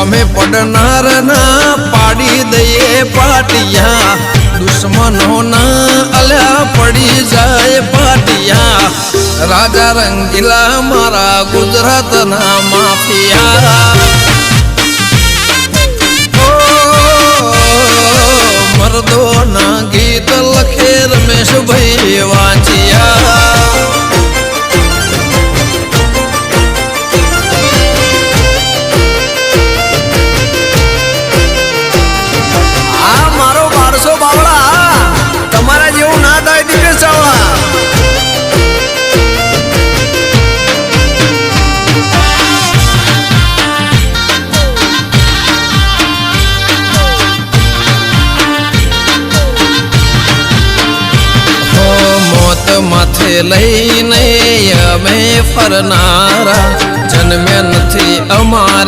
હોમે પડનાર ના પાડી દઈએ પાટિયા દુશ્મનો ના અલ્યા પડી જાય પાટિયા રાજા રંગીલા મારા ગુજરાત ના માફિયા મર્દો ના ગીત લખે રમેશભાઈ વાંચિયા માથે લઈને અમે ફરનારા જન્મે નથી અમારા